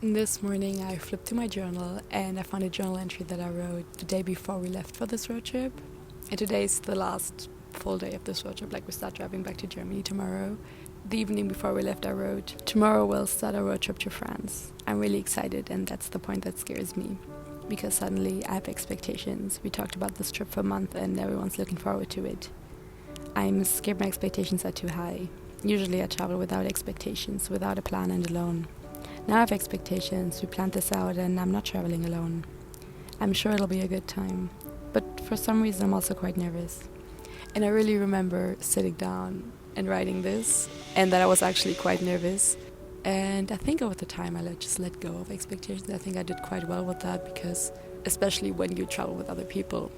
This morning I flipped to my journal and I found a journal entry that I wrote the day before we left for this road trip. And today's the last full day of this road trip, like we start driving back to Germany tomorrow. The evening before we left I wrote, tomorrow we'll start a road trip to France. I'm really excited and that's the point that scares me. Because suddenly I have expectations. We talked about this trip for a month and everyone's looking forward to it. I'm scared my expectations are too high. Usually I travel without expectations, without a plan and alone. Now I have expectations, we planned this out and I'm not traveling alone. I'm sure it'll be a good time, but for some reason I'm also quite nervous. And I really remember sitting down and writing this, and that I was actually quite nervous. And I think over the time I just let go of expectations. I think I did quite well with that because especially when you travel with other people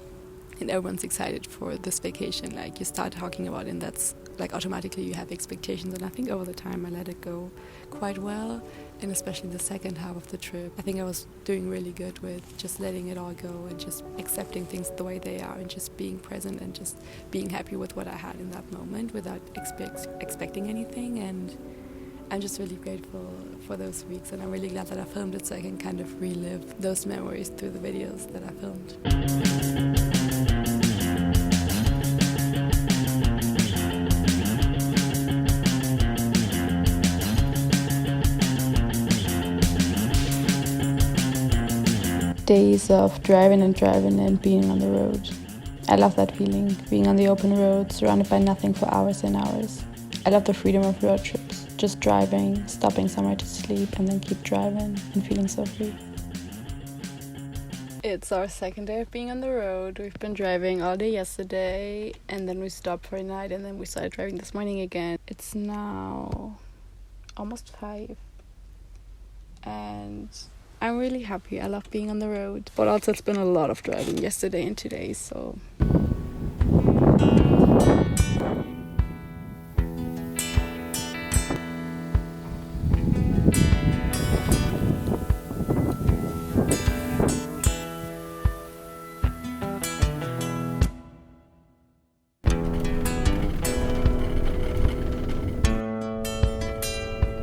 and everyone's excited for this vacation, like you start talking about it and that's like automatically you have expectations, and I think over the time I let it go quite well, and especially the second half of the trip I think I was doing really good with just letting it all go and just accepting things the way they are and just being present and just being happy with what I had in that moment without expecting anything. And I'm just really grateful for those weeks, and I'm really glad that I filmed it so I can kind of relive those memories through the videos that I filmed. Days of driving and being on the road. I love that feeling, being on the open road, surrounded by nothing for hours and hours. I love the freedom of road trips, just driving, stopping somewhere to sleep, and then keep driving and feeling so free. It's our second day of being on the road. We've been driving all day yesterday, and then we stopped for a night, and then we started driving this morning again. It's now almost 5, and I'm really happy. I love being on the road. But also it's been a lot of driving yesterday and today, so...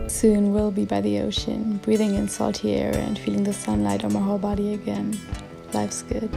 Soon we'll be by the ocean, breathing in salty air and feeling the sunlight on my whole body again. Life's good.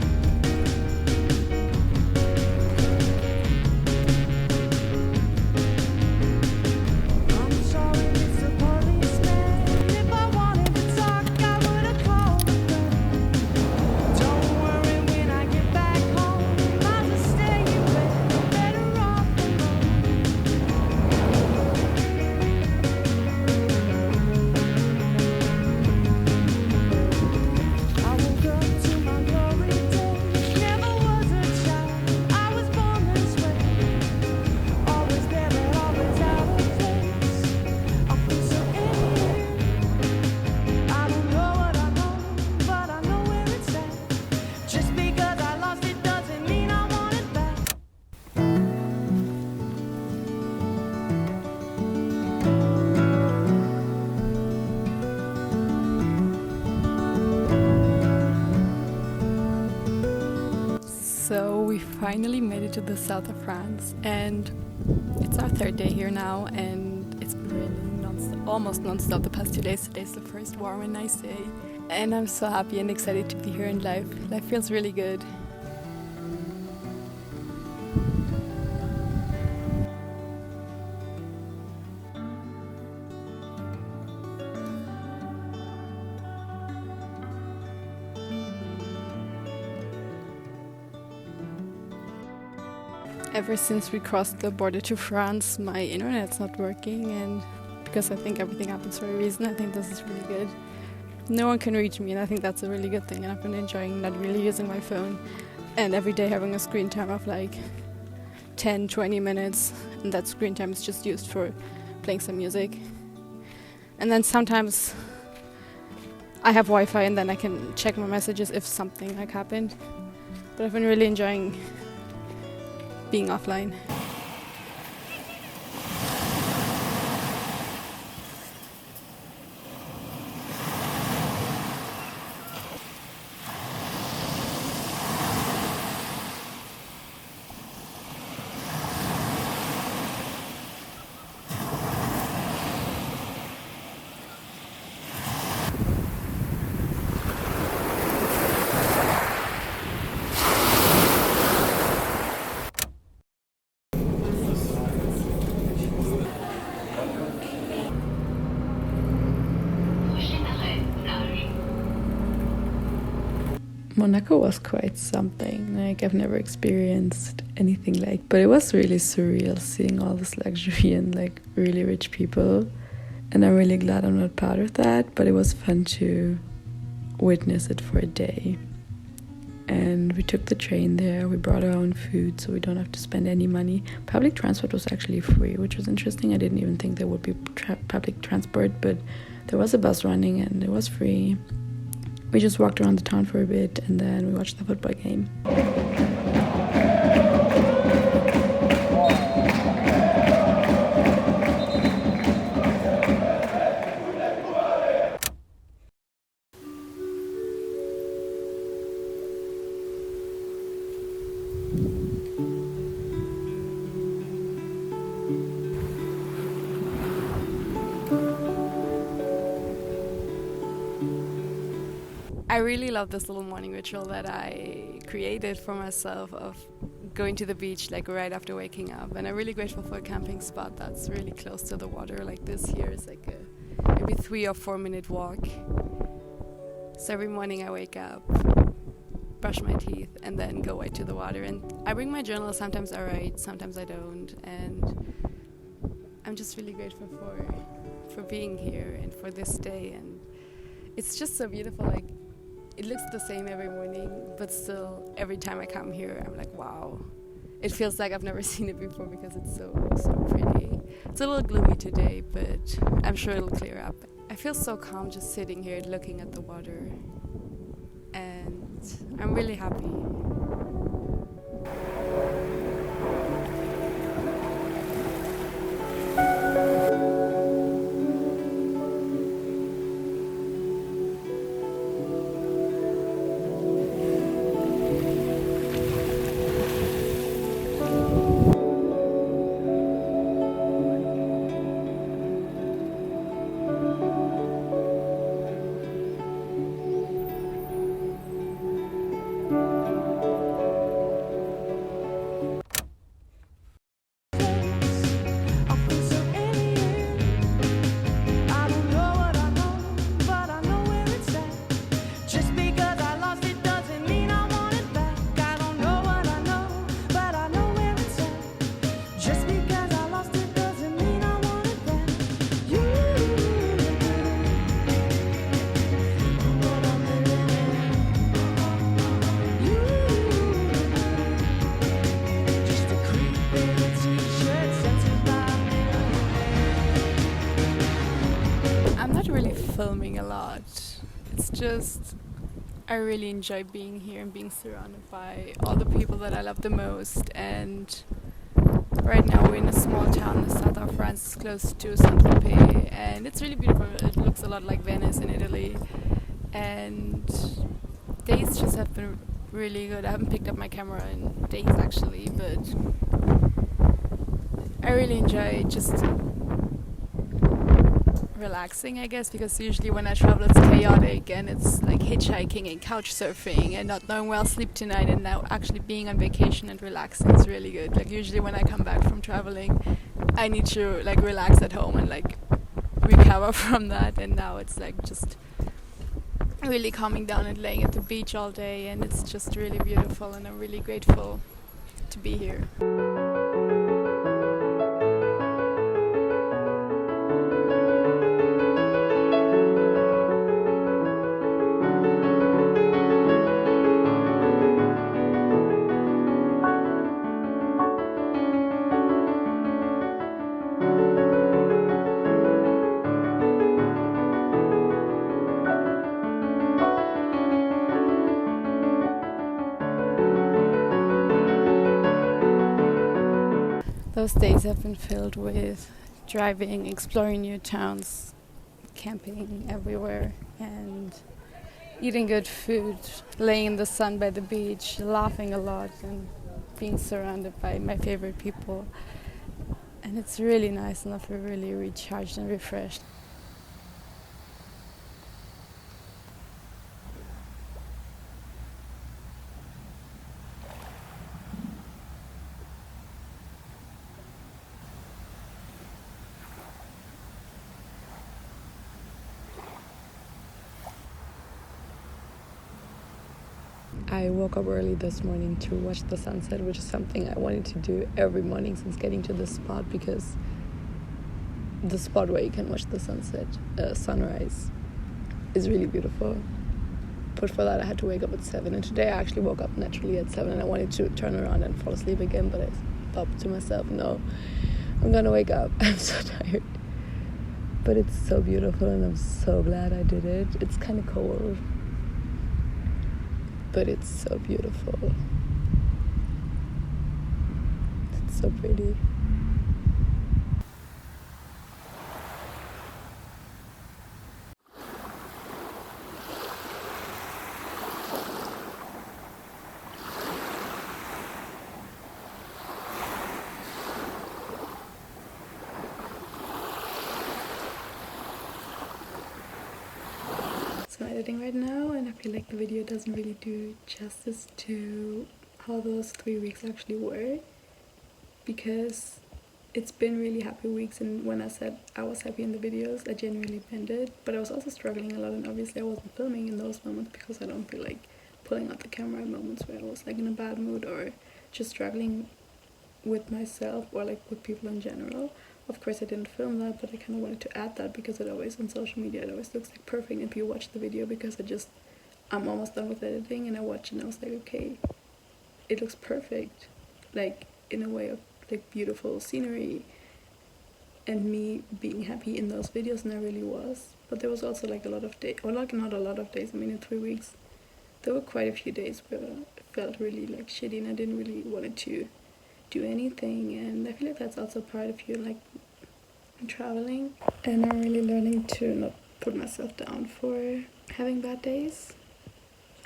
So we finally made it to the south of France, and it's our third day here now, and it's been raining almost non-stop the past 2 days. Today's the first warm and nice day, and I'm so happy and excited to be here in life. Life feels really good. Ever since we crossed the border to France, my internet's not working, and because I think everything happens for a reason, I think this is really good. No one can reach me, and I think that's a really good thing, and I've been enjoying not really using my phone, and every day having a screen time of like 10-20 minutes, and that screen time is just used for playing some music. And then sometimes I have Wi-Fi, and then I can check my messages if something like happened. But I've been really enjoying being offline. Monaco was quite something. Like, I've never experienced anything like, but it was really surreal seeing all this luxury and like really rich people. And I'm really glad I'm not part of that, but it was fun to witness it for a day. And we took the train there. We brought our own food, so we don't have to spend any money. Public transport was actually free, which was interesting. I didn't even think there would be public transport, but there was a bus running and it was free. We just walked around the town for a bit and then we watched the football game. I really love this little morning ritual that I created for myself of going to the beach like right after waking up, and I'm really grateful for a camping spot that's really close to the water. Like this here is like a maybe 3 or 4 minute walk. So every morning I wake up, brush my teeth, and then go right to the water. And I bring my journal. Sometimes I write, sometimes I don't, and I'm just really grateful for being here and for this day. And it's just so beautiful. Like, it looks the same every morning, but still every time I come here I'm like, wow, it feels like I've never seen it before because it's so pretty. It's a little gloomy today, but I'm sure it'll clear up. I feel so calm just sitting here looking at the water, and I'm really happy. Filming a lot. It's just, I really enjoy being here and being surrounded by all the people that I love the most. And right now we're in a small town in the south of France, close to Saint-Tropez, and it's really beautiful. It looks a lot like Venice in Italy, and days just have been really good. I haven't picked up my camera in days actually, but I really enjoy just relaxing, I guess, because usually when I travel it's chaotic and it's like hitchhiking and couch surfing and not knowing where I'll sleep tonight, and now actually being on vacation and relaxing is really good. Like usually when I come back from traveling I need to like relax at home and like recover from that, and now it's like just really calming down and laying at the beach all day, and it's just really beautiful, and I'm really grateful to be here. Those days have been filled with driving, exploring new towns, camping everywhere, and eating good food, laying in the sun by the beach, laughing a lot, and being surrounded by my favorite people. And it's really nice, and I feel really recharged and refreshed. I woke up early this morning to watch the sunset, which is something I wanted to do every morning since getting to this spot, because the spot where you can watch the sunrise is really beautiful. But for that I had to wake up at 7, and today I actually woke up naturally at 7, and I wanted to turn around and fall asleep again, but I thought to myself, no, I'm gonna wake up. I'm so tired. But it's so beautiful and I'm so glad I did it. It's kind of cold, but it's so beautiful. It's so pretty. So I'm editing right now, and I feel like the video doesn't really do justice to how those 3 weeks actually were, because it's been really happy weeks, and when I said I was happy in the videos, I genuinely meant it. But I was also struggling a lot, and obviously I wasn't filming in those moments because I don't feel like pulling out the camera in moments where I was like in a bad mood or just struggling with myself or like with people in general. Of course I didn't film that, but I kind of wanted to add that because it always, on social media, it always looks like perfect if you watch the video, because I'm almost done with editing and I watched it and I was like, okay, it looks perfect, like in a way of like beautiful scenery and me being happy in those videos, and I really was. But there was also like a lot of days, or like not a lot of days, I mean in 3 weeks there were quite a few days where it felt really like shitty and I didn't really want to do anything. And I feel like that's also part of you like traveling, and I'm really learning to not put myself down for having bad days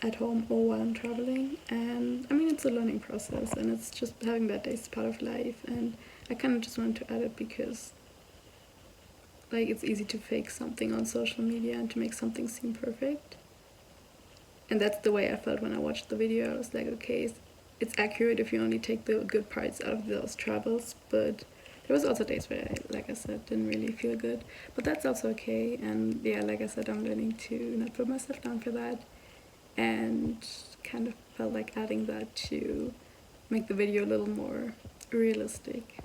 at home or while I'm traveling. And I mean, it's a learning process, and it's just having bad days is part of life, and I kind of just wanted to add it because like it's easy to fake something on social media and to make something seem perfect. And that's the way I felt when I watched the video. I was like, okay, it's accurate if you only take the good parts out of those travels, but there was also days where I, like I said, didn't really feel good, but that's also okay. And yeah, like I said, I'm learning to not put myself down for that, and kind of felt like adding that to make the video a little more realistic.